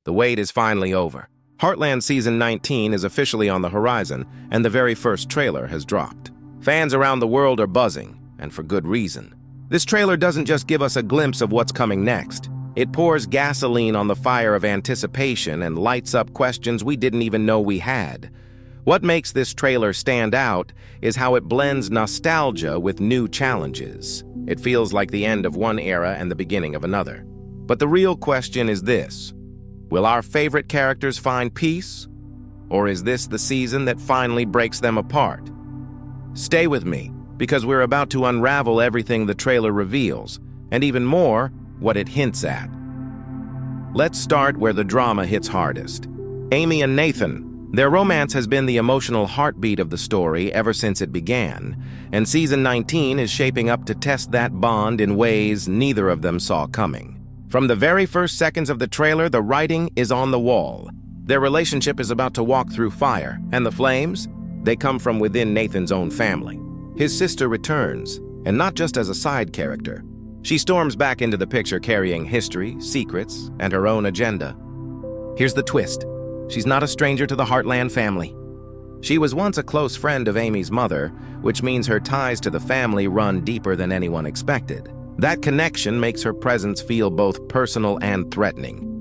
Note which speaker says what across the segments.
Speaker 1: The wait is finally over. Heartland Season 19 is officially on the horizon, and the very first trailer has dropped. Fans around the world are buzzing, and for good reason. This trailer doesn't just give us a glimpse of what's coming next. It pours gasoline on the fire of anticipation and lights up questions we didn't even know we had. What makes this trailer stand out is how it blends nostalgia with new challenges. It feels like the end of one era and the beginning of another. But the real question is this: will our favorite characters find peace? Or is this the season that finally breaks them apart? Stay with me, because we're about to unravel everything the trailer reveals, and even more, what it hints at. Let's start where the drama hits hardest. Amy and Nathan. Their romance has been the emotional heartbeat of the story ever since it began, and Season 19 is shaping up to test that bond in ways neither of them saw coming. From the very first seconds of the trailer, the writing is on the wall. Their relationship is about to walk through fire, and the flames? They come from within Nathan's own family. His sister returns, and not just as a side character. She storms back into the picture carrying history, secrets, and her own agenda. Here's the twist. She's not a stranger to the Heartland family. She was once a close friend of Amy's mother, which means her ties to the family run deeper than anyone expected. That connection makes her presence feel both personal and threatening.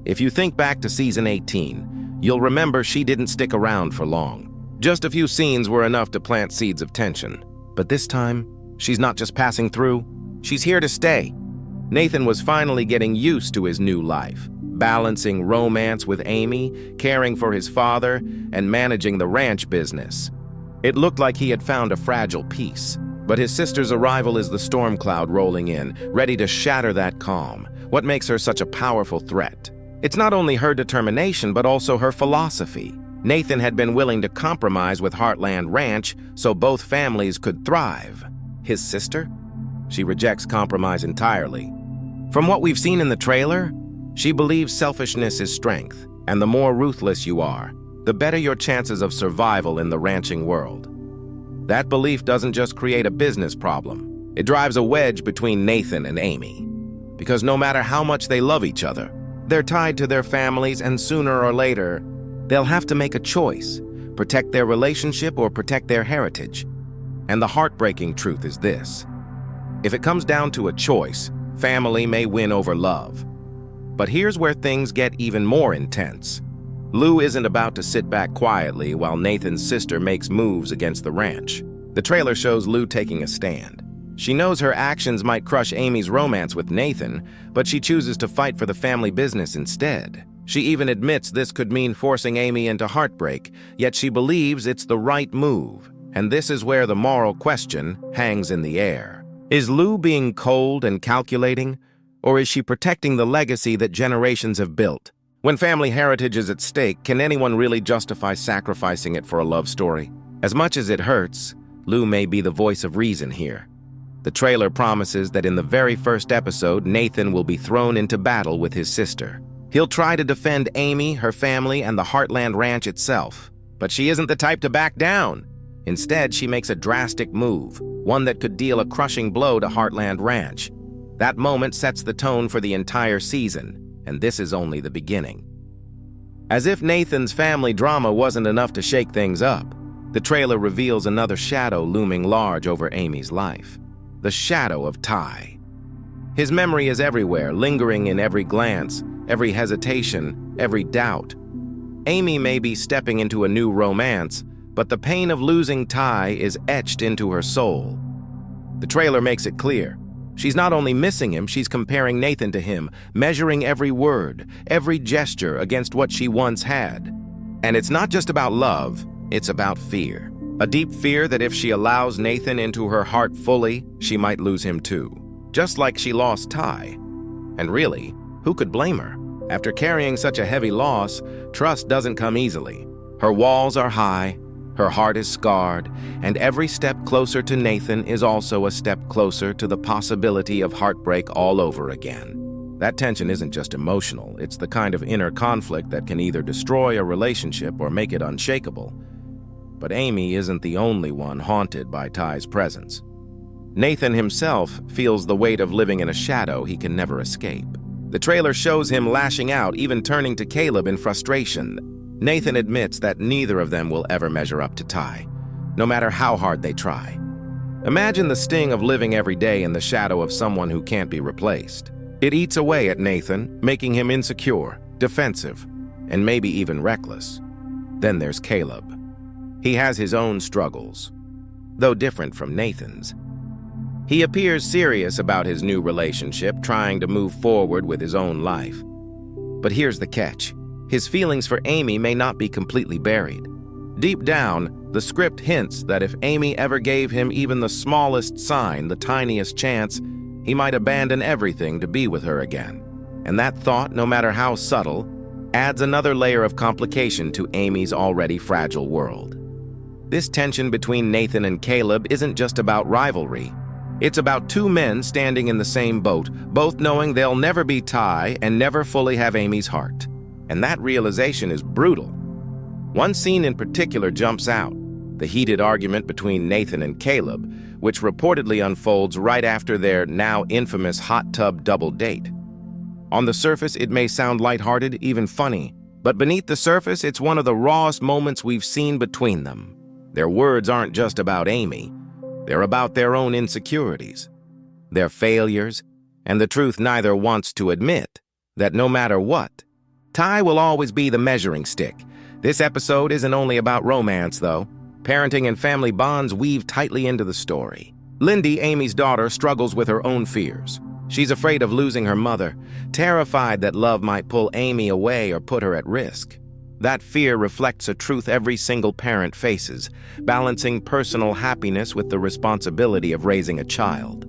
Speaker 1: If you think back to Season 18, you'll remember she didn't stick around for long. Just a few scenes were enough to plant seeds of tension. But this time, she's not just passing through, she's here to stay. Nathan was finally getting used to his new life, balancing romance with Amy, caring for his father, and managing the ranch business. It looked like he had found a fragile peace, but his sister's arrival is the storm cloud rolling in, ready to shatter that calm. What makes her such a powerful threat? It's not only her determination, but also her philosophy. Nathan had been willing to compromise with Heartland Ranch so both families could thrive. His sister? She rejects compromise entirely. From what we've seen in the trailer, she believes selfishness is strength, and the more ruthless you are, the better your chances of survival in the ranching world. That belief doesn't just create a business problem. It drives a wedge between Nathan and Amy. Because no matter how much they love each other, they're tied to their families, and sooner or later, they'll have to make a choice: protect their relationship or protect their heritage. And the heartbreaking truth is this: if it comes down to a choice, family may win over love. But here's where things get even more intense. Lou isn't about to sit back quietly while Nathan's sister makes moves against the ranch. The trailer shows Lou taking a stand. She knows her actions might crush Amy's romance with Nathan, but she chooses to fight for the family business instead. She even admits this could mean forcing Amy into heartbreak, yet she believes it's the right move. And this is where the moral question hangs in the air. Is Lou being cold and calculating, or is she protecting the legacy that generations have built? When family heritage is at stake, can anyone really justify sacrificing it for a love story? As much as it hurts, Lou may be the voice of reason here. The trailer promises that in the very first episode, Nathan will be thrown into battle with his sister. He'll try to defend Amy, her family, and the Heartland Ranch itself. But she isn't the type to back down. Instead, she makes a drastic move, one that could deal a crushing blow to Heartland Ranch. That moment sets the tone for the entire season, and this is only the beginning. As if Nathan's family drama wasn't enough to shake things up, the trailer reveals another shadow looming large over Amy's life: the shadow of Ty. His memory is everywhere, lingering in every glance, every hesitation, every doubt. Amy may be stepping into a new romance, but the pain of losing Ty is etched into her soul. The trailer makes it clear. She's not only missing him, she's comparing Nathan to him, measuring every word, every gesture against what she once had. And it's not just about love, it's about fear. A deep fear that if she allows Nathan into her heart fully, she might lose him too. Just like she lost Ty. And really, who could blame her? After carrying such a heavy loss, trust doesn't come easily. Her walls are high, her heart is scarred, and every step closer to Nathan is also a step closer to the possibility of heartbreak all over again. That tension isn't just emotional, it's the kind of inner conflict that can either destroy a relationship or make it unshakable. But Amy isn't the only one haunted by Ty's presence. Nathan himself feels the weight of living in a shadow he can never escape. The trailer shows him lashing out, even turning to Caleb in frustration. Nathan admits that neither of them will ever measure up to Ty, no matter how hard they try. Imagine the sting of living every day in the shadow of someone who can't be replaced. It eats away at Nathan, making him insecure, defensive, and maybe even reckless. Then there's Caleb. He has his own struggles, though different from Nathan's. He appears serious about his new relationship, trying to move forward with his own life. But here's the catch. His feelings for Amy may not be completely buried. Deep down, the script hints that if Amy ever gave him even the smallest sign, the tiniest chance, he might abandon everything to be with her again. And that thought, no matter how subtle, adds another layer of complication to Amy's already fragile world. This tension between Nathan and Caleb isn't just about rivalry. It's about two men standing in the same boat, both knowing they'll never be Ty and never fully have Amy's heart. And that realization is brutal. One scene in particular jumps out, the heated argument between Nathan and Caleb, which reportedly unfolds right after their now infamous hot tub double date. On the surface, it may sound lighthearted, even funny, but beneath the surface, it's one of the rawest moments we've seen between them. Their words aren't just about Amy. They're about their own insecurities, their failures, and the truth neither wants to admit, that no matter what, Ty will always be the measuring stick. This episode isn't only about romance, though. Parenting and family bonds weave tightly into the story. Lindy, Amy's daughter, struggles with her own fears. She's afraid of losing her mother, terrified that love might pull Amy away or put her at risk. That fear reflects a truth every single parent faces, balancing personal happiness with the responsibility of raising a child.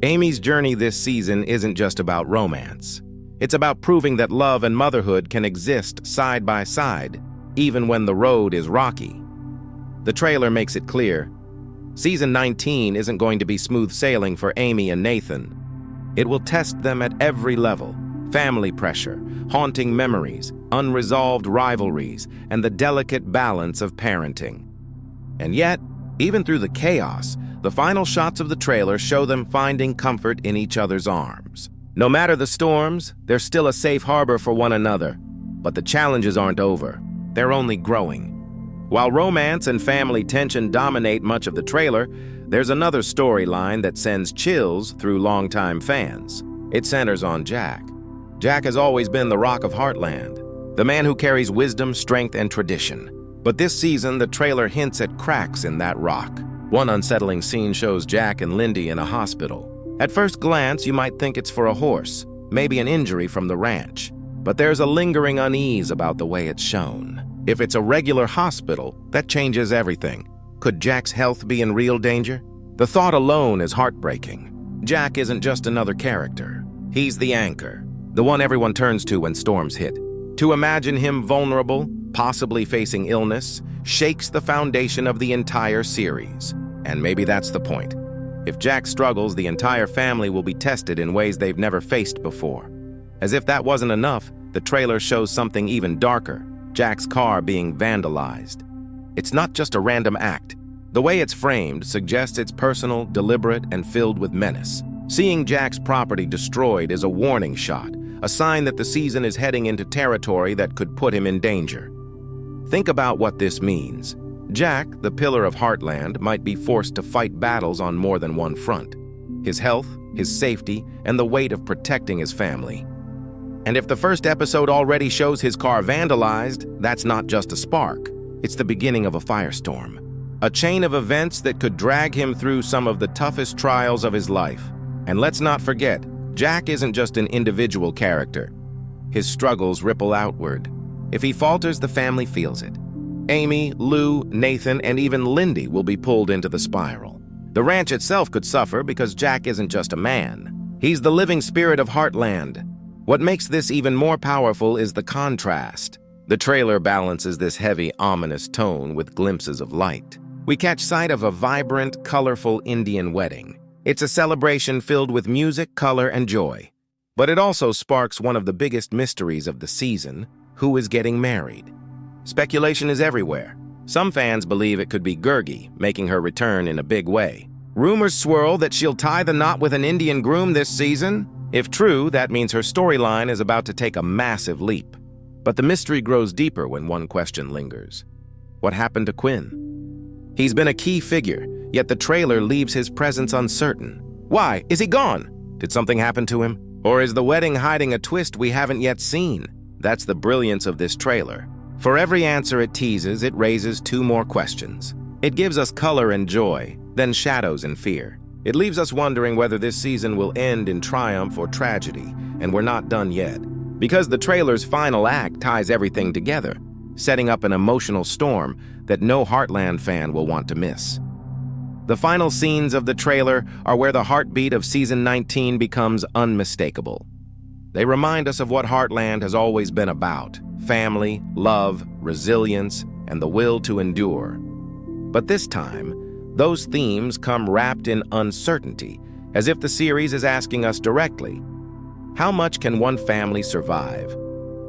Speaker 1: Amy's journey this season isn't just about romance. It's about proving that love and motherhood can exist side by side, even when the road is rocky. The trailer makes it clear. Season 19 isn't going to be smooth sailing for Amy and Nathan. It will test them at every level. Family pressure, haunting memories, unresolved rivalries, and the delicate balance of parenting. And yet, even through the chaos, the final shots of the trailer show them finding comfort in each other's arms. No matter the storms, they're still a safe harbor for one another. But the challenges aren't over. They're only growing. While romance and family tension dominate much of the trailer, there's another storyline that sends chills through longtime fans. It centers on Jack. Jack has always been the rock of Heartland, the man who carries wisdom, strength, and tradition. But this season, the trailer hints at cracks in that rock. One unsettling scene shows Jack and Lindy in a hospital. At first glance, you might think it's for a horse, maybe an injury from the ranch. But there's a lingering unease about the way it's shown. If it's a regular hospital, that changes everything. Could Jack's health be in real danger? The thought alone is heartbreaking. Jack isn't just another character. He's the anchor, the one everyone turns to when storms hit. To imagine him vulnerable, possibly facing illness, shakes the foundation of the entire series. And maybe that's the point. If Jack struggles, the entire family will be tested in ways they've never faced before. As if that wasn't enough, the trailer shows something even darker, Jack's car being vandalized. It's not just a random act. The way it's framed suggests it's personal, deliberate, and filled with menace. Seeing Jack's property destroyed is a warning shot, a sign that the season is heading into territory that could put him in danger. Think about what this means. Jack, the pillar of Heartland, might be forced to fight battles on more than one front. His health, his safety, and the weight of protecting his family. And if the first episode already shows his car vandalized, that's not just a spark. It's the beginning of a firestorm. A chain of events that could drag him through some of the toughest trials of his life. And let's not forget, Jack isn't just an individual character. His struggles ripple outward. If he falters, the family feels it. Amy, Lou, Nathan, and even Lindy will be pulled into the spiral. The ranch itself could suffer because Jack isn't just a man. He's the living spirit of Heartland. What makes this even more powerful is the contrast. The trailer balances this heavy, ominous tone with glimpses of light. We catch sight of a vibrant, colorful Indian wedding. It's a celebration filled with music, color, and joy. But it also sparks one of the biggest mysteries of the season: who is getting married? Speculation is everywhere. Some fans believe it could be Gergi, making her return in a big way. Rumors swirl that she'll tie the knot with an Indian groom this season. If true, that means her storyline is about to take a massive leap. But the mystery grows deeper when one question lingers. What happened to Quinn? He's been a key figure, yet the trailer leaves his presence uncertain. Why? Is he gone? Did something happen to him? Or is the wedding hiding a twist we haven't yet seen? That's the brilliance of this trailer. For every answer it teases, it raises two more questions. It gives us color and joy, then shadows and fear. It leaves us wondering whether this season will end in triumph or tragedy, and we're not done yet. Because the trailer's final act ties everything together, setting up an emotional storm that no Heartland fan will want to miss. The final scenes of the trailer are where the heartbeat of Season 19 becomes unmistakable. They remind us of what Heartland has always been about: family, love, resilience, and the will to endure. But this time, those themes come wrapped in uncertainty, as if the series is asking us directly, how much can one family survive?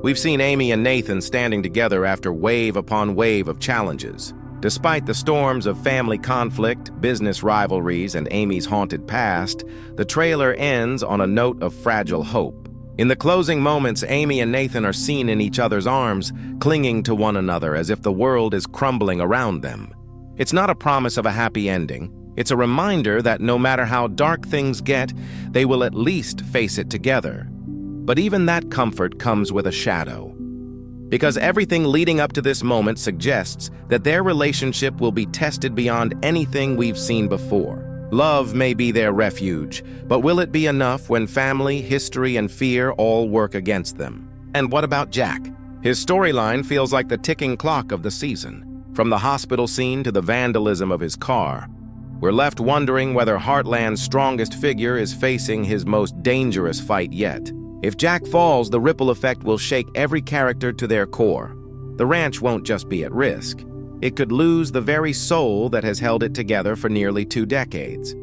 Speaker 1: We've seen Amy and Nathan standing together after wave upon wave of challenges. Despite the storms of family conflict, business rivalries, and Amy's haunted past, the trailer ends on a note of fragile hope. In the closing moments, Amy and Nathan are seen in each other's arms, clinging to one another as if the world is crumbling around them. It's not a promise of a happy ending. It's a reminder that no matter how dark things get, they will at least face it together. But even that comfort comes with a shadow. Because everything leading up to this moment suggests that their relationship will be tested beyond anything we've seen before. Love may be their refuge, but will it be enough when family, history, and fear all work against them? And what about Jack? His storyline feels like the ticking clock of the season. From the hospital scene to the vandalism of his car, we're left wondering whether Heartland's strongest figure is facing his most dangerous fight yet. If Jack falls, the ripple effect will shake every character to their core. The ranch won't just be at risk. It could lose the very soul that has held it together for nearly 2 decades.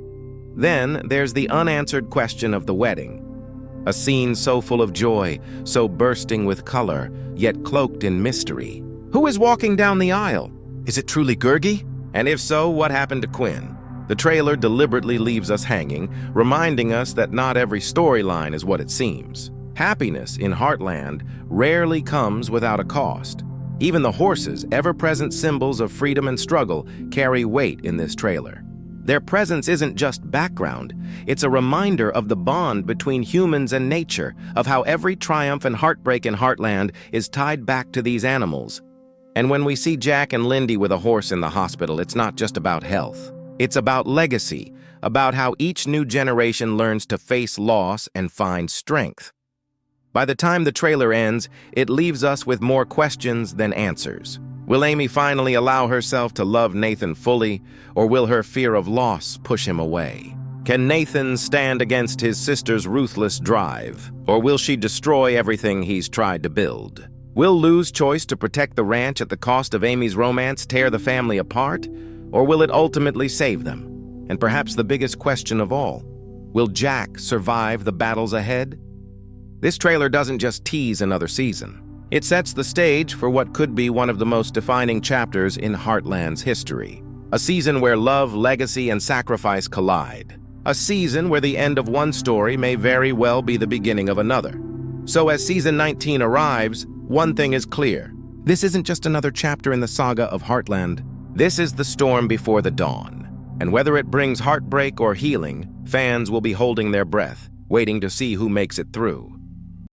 Speaker 1: Then there's the unanswered question of the wedding. A scene so full of joy, so bursting with color, yet cloaked in mystery. Who is walking down the aisle? Is it truly Gurgi? And if so, what happened to Quinn? The trailer deliberately leaves us hanging, reminding us that not every storyline is what it seems. Happiness in Heartland rarely comes without a cost. Even the horses, ever-present symbols of freedom and struggle, carry weight in this trailer. Their presence isn't just background, it's a reminder of the bond between humans and nature, of how every triumph and heartbreak in Heartland is tied back to these animals. And when we see Jack and Lindy with a horse in the hospital, it's not just about health. It's about legacy, about how each new generation learns to face loss and find strength. By the time the trailer ends, it leaves us with more questions than answers. Will Amy finally allow herself to love Nathan fully, or will her fear of loss push him away? Can Nathan stand against his sister's ruthless drive, or will she destroy everything he's tried to build? Will Lou's choice to protect the ranch at the cost of Amy's romance tear the family apart? Or will it ultimately save them? And perhaps the biggest question of all, will Jack survive the battles ahead? This trailer doesn't just tease another season. It sets the stage for what could be one of the most defining chapters in Heartland's history. A season where love, legacy, and sacrifice collide. A season where the end of one story may very well be the beginning of another. So as Season 19 arrives, one thing is clear. This isn't just another chapter in the saga of Heartland. This is the storm before the dawn, and whether it brings heartbreak or healing, fans will be holding their breath, waiting to see who makes it through.